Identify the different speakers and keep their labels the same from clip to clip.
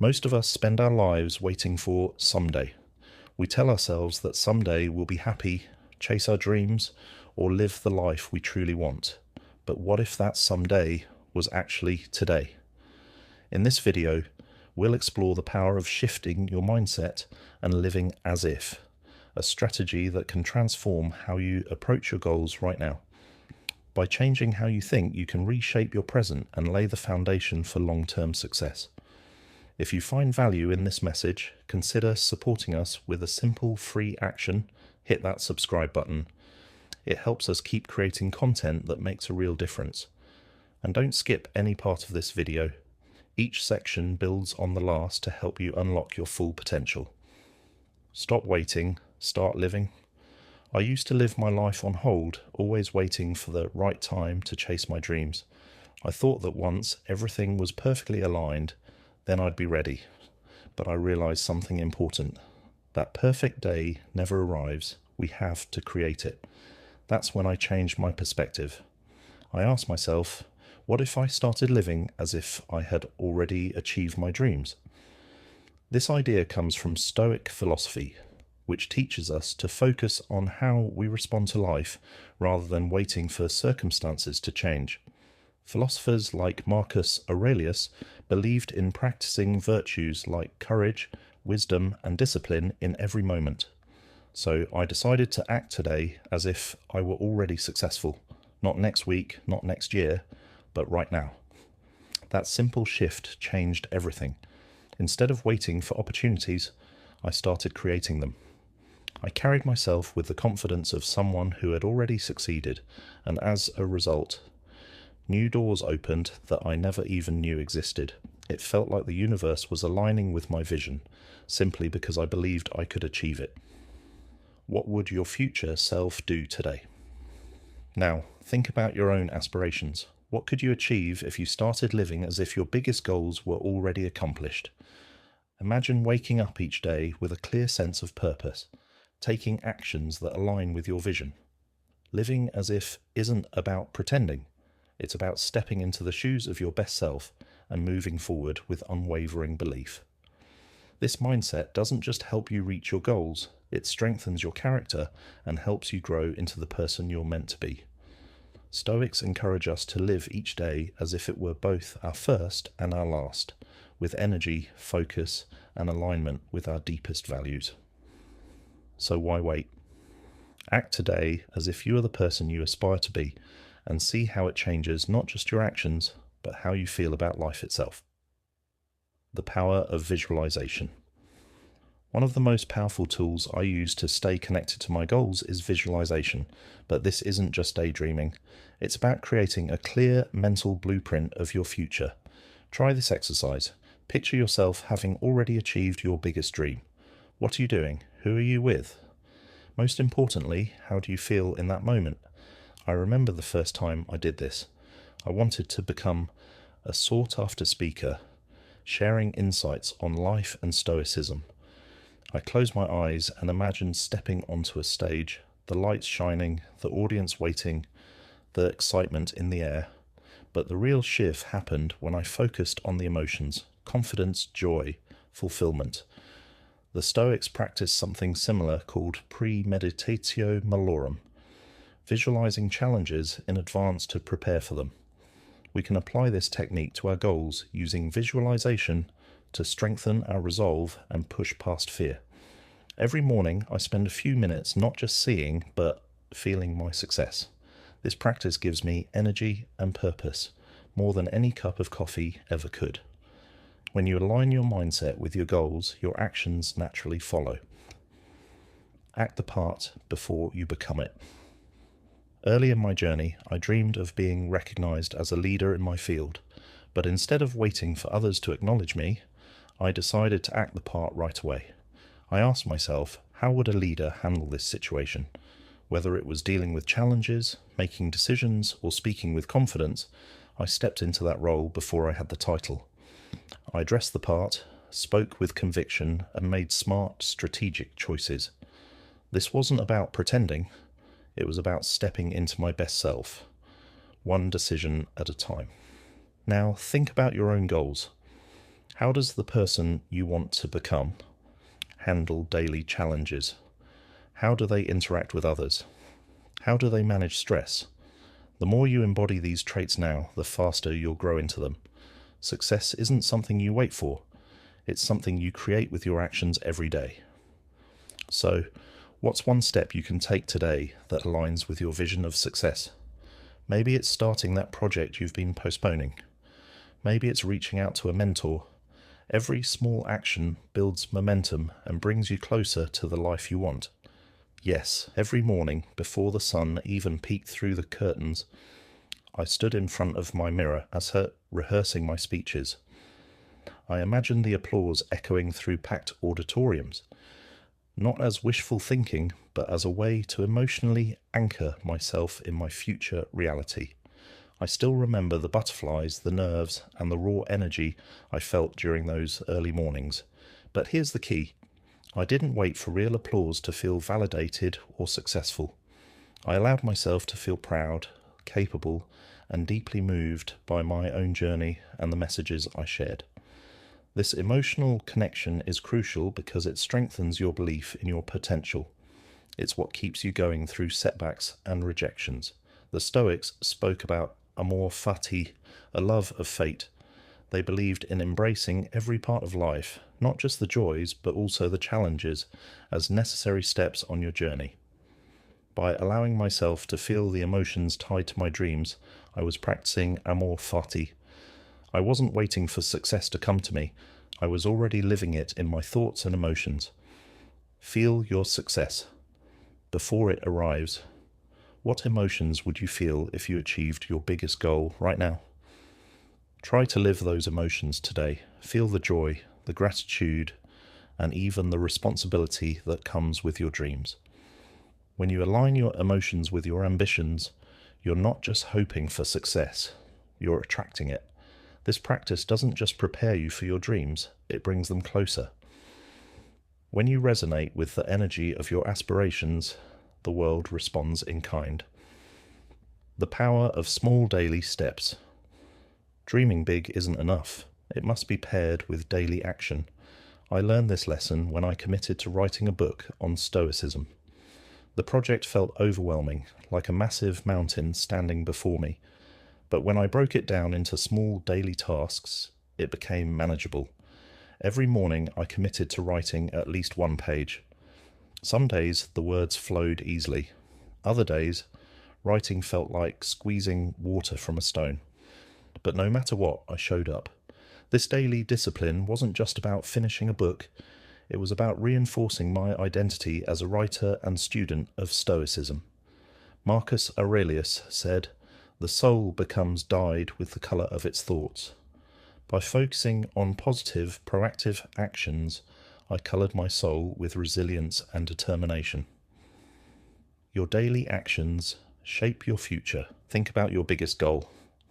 Speaker 1: Most of us spend our lives waiting for someday. We tell ourselves that someday we'll be happy, chase our dreams, or live the life we truly want. But what if that someday was actually today? In this video, we'll explore the power of shifting your mindset and living as if, a strategy that can transform how you approach your goals right now. By changing how you think, you can reshape your present and lay the foundation for long-term success. If you find value in this message, consider supporting us with a simple free action. Hit that subscribe button. It helps us keep creating content that makes a real difference. And don't skip any part of this video. Each section builds on the last to help you unlock your full potential. Stop waiting, start living. I used to live my life on hold, always waiting for the right time to chase my dreams. I thought that once everything was perfectly aligned, then I'd be ready. But I realized something important. That perfect day never arrives. We have to create it. That's when I changed my perspective. I asked myself, what if I started living as if I had already achieved my dreams? This idea comes from Stoic philosophy, which teaches us to focus on how we respond to life rather than waiting for circumstances to change. Philosophers like Marcus Aurelius believed in practicing virtues like courage, wisdom, and discipline in every moment. So I decided to act today as if I were already successful, not next week, not next year, but right now. That simple shift changed everything. Instead of waiting for opportunities, I started creating them. I carried myself with the confidence of someone who had already succeeded, and as a result, new doors opened that I never even knew existed. It felt like the universe was aligning with my vision, simply because I believed I could achieve it. What would your future self do today? Now, think about your own aspirations. What could you achieve if you started living as if your biggest goals were already accomplished? Imagine waking up each day with a clear sense of purpose, taking actions that align with your vision. Living as if isn't about pretending. It's about stepping into the shoes of your best self and moving forward with unwavering belief. This mindset doesn't just help you reach your goals, it strengthens your character and helps you grow into the person you're meant to be. Stoics encourage us to live each day as if it were both our first and our last, with energy, focus, and alignment with our deepest values. So why wait? Act today as if you are the person you aspire to be, and see how it changes not just your actions, but how you feel about life itself. The power of visualization. One of the most powerful tools I use to stay connected to my goals is visualization, but this isn't just daydreaming. It's about creating a clear mental blueprint of your future. Try this exercise. Picture yourself having already achieved your biggest dream. What are you doing? Who are you with? Most importantly, how do you feel in that moment? I remember the first time I did this. I wanted to become a sought-after speaker, sharing insights on life and stoicism. I closed my eyes and imagined stepping onto a stage, the lights shining, the audience waiting, the excitement in the air. But the real shift happened when I focused on the emotions, confidence, joy, fulfillment. The Stoics practice something similar called premeditatio malorum, visualizing challenges in advance to prepare for them. We can apply this technique to our goals using visualization to strengthen our resolve and push past fear. Every morning I spend a few minutes not just seeing but feeling my success. This practice gives me energy and purpose, more than any cup of coffee ever could. When you align your mindset with your goals, your actions naturally follow. Act the part before you become it. Early in my journey, I dreamed of being recognized as a leader in my field, but instead of waiting for others to acknowledge me, I decided to act the part right away. I asked myself, how would a leader handle this situation? Whether it was dealing with challenges, making decisions, or speaking with confidence, I stepped into that role before I had the title. I dressed the part, spoke with conviction, and made smart, strategic choices. This wasn't about pretending, it was about stepping into my best self, one decision at a time. Now think about your own goals. How does the person you want to become handle daily challenges? How do they interact with others? How do they manage stress? The more you embody these traits now, the faster you'll grow into them. Success isn't something you wait for. It's something you create with your actions every day. So, what's one step you can take today that aligns with your vision of success? Maybe it's starting that project you've been postponing. Maybe it's reaching out to a mentor. Every small action builds momentum and brings you closer to the life you want. Yes, every morning, before the sun even peeked through the curtains, I stood in front of my mirror as rehearsing my speeches. I imagined the applause echoing through packed auditoriums, not as wishful thinking, but as a way to emotionally anchor myself in my future reality. I still remember the butterflies, the nerves, and the raw energy I felt during those early mornings. But here's the key. I didn't wait for real applause to feel validated or successful. I allowed myself to feel proud, capable, and deeply moved by my own journey and the messages I shared. This emotional connection is crucial because it strengthens your belief in your potential. It's what keeps you going through setbacks and rejections. The Stoics spoke about amor fati, a love of fate. They believed in embracing every part of life, not just the joys, but also the challenges, as necessary steps on your journey. By allowing myself to feel the emotions tied to my dreams, I was practicing amor fati. I wasn't waiting for success to come to me. I was already living it in my thoughts and emotions. Feel your success before it arrives. What emotions would you feel if you achieved your biggest goal right now? Try to live those emotions today. Feel the joy, the gratitude, and even the responsibility that comes with your dreams. When you align your emotions with your ambitions, you're not just hoping for success, you're attracting it. This practice doesn't just prepare you for your dreams, it brings them closer. When you resonate with the energy of your aspirations, the world responds in kind. The power of small daily steps. Dreaming big isn't enough. It must be paired with daily action. I learned this lesson when I committed to writing a book on Stoicism. The project felt overwhelming, like a massive mountain standing before me. But when I broke it down into small daily tasks, it became manageable. Every morning I committed to writing at least one page. Some days the words flowed easily. Other days, writing felt like squeezing water from a stone. But no matter what, I showed up. This daily discipline wasn't just about finishing a book. It was about reinforcing my identity as a writer and student of Stoicism. Marcus Aurelius said, "The soul becomes dyed with the colour of its thoughts." By focusing on positive, proactive actions, I coloured my soul with resilience and determination. Your daily actions shape your future. Think about your biggest goal.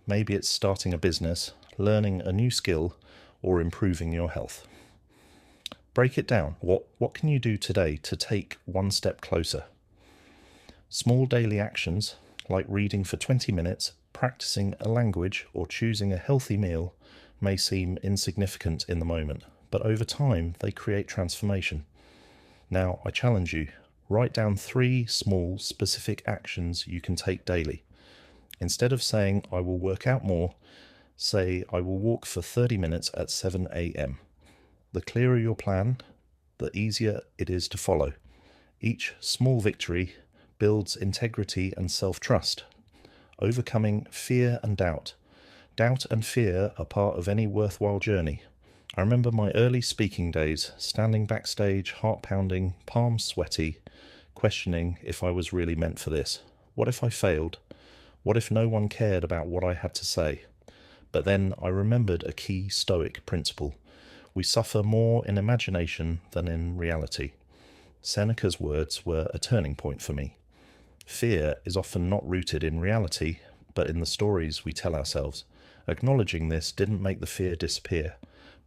Speaker 1: Maybe it's starting a business, learning a new skill, or improving your health. Break it down. What can you do today to take one step closer? Small daily actions, like reading for 20 minutes, practicing a language, or choosing a healthy meal, may seem insignificant in the moment, but over time they create transformation. Now, I challenge you, write down 3 small, specific actions you can take daily. Instead of saying, "I will work out more," say, "I will walk for 30 minutes at 7 a.m. The clearer your plan, the easier it is to follow. Each small victory builds integrity and self-trust, overcoming fear and doubt. Doubt and fear are part of any worthwhile journey. I remember my early speaking days, standing backstage, heart pounding, palms sweaty, questioning if I was really meant for this. What if I failed? What if no one cared about what I had to say? But then I remembered a key Stoic principle. We suffer more in imagination than in reality. Seneca's words were a turning point for me. Fear is often not rooted in reality, but in the stories we tell ourselves. Acknowledging this didn't make the fear disappear,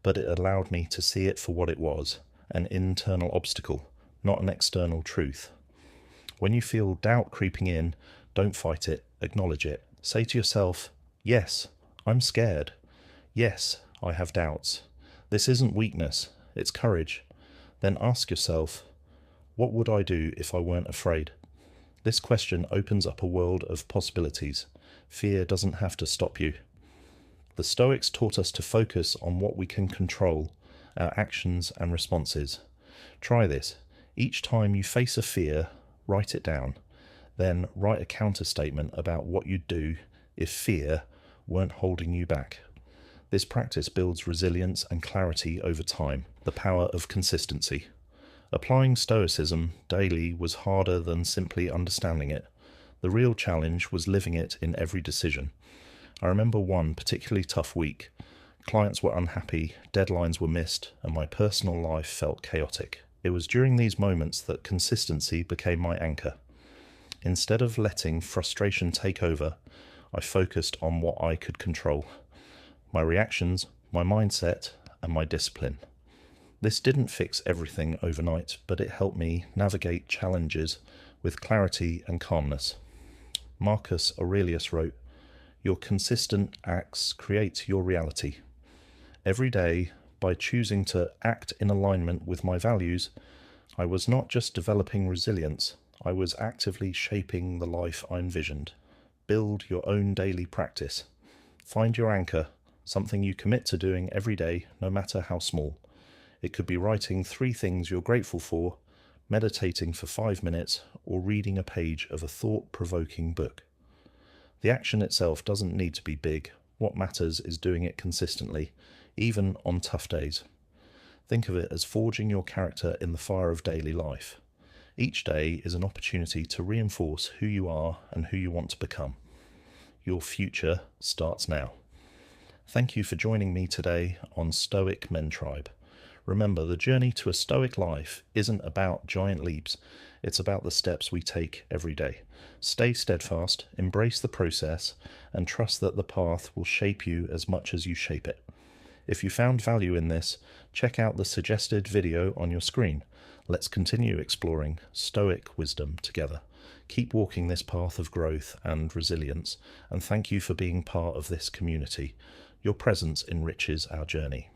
Speaker 1: but it allowed me to see it for what it was, an internal obstacle, not an external truth. When you feel doubt creeping in, don't fight it, acknowledge it. Say to yourself, "Yes, I'm scared. Yes, I have doubts. This isn't weakness, it's courage. Then ask yourself, what would I do if I weren't afraid? This question opens up a world of possibilities. Fear doesn't have to stop you. The Stoics taught us to focus on what we can control, our actions and responses. Try this. Each time you face a fear, write it down. Then write a counter statement about what you'd do if fear weren't holding you back. This practice builds resilience and clarity over time, the power of consistency. Applying Stoicism daily was harder than simply understanding it. The real challenge was living it in every decision. I remember one particularly tough week. Clients were unhappy, deadlines were missed, and my personal life felt chaotic. It was during these moments that consistency became my anchor. Instead of letting frustration take over, I focused on what I could control: my reactions, my mindset, and my discipline. This didn't fix everything overnight, but it helped me navigate challenges with clarity and calmness. Marcus Aurelius wrote, "Your consistent acts create your reality." Every day, by choosing to act in alignment with my values, I was not just developing resilience, I was actively shaping the life I envisioned. Build your own daily practice. Find your anchor, something you commit to doing every day, no matter how small. It could be writing 3 things you're grateful for, meditating for 5 minutes, or reading a page of a thought-provoking book. The action itself doesn't need to be big. What matters is doing it consistently, even on tough days. Think of it as forging your character in the fire of daily life. Each day is an opportunity to reinforce who you are and who you want to become. Your future starts now. Thank you for joining me today on Stoic Mentribe. Remember, the journey to a Stoic life isn't about giant leaps, it's about the steps we take every day. Stay steadfast, embrace the process, and trust that the path will shape you as much as you shape it. If you found value in this, check out the suggested video on your screen. Let's continue exploring Stoic wisdom together. Keep walking this path of growth and resilience, and thank you for being part of this community. Your presence enriches our journey.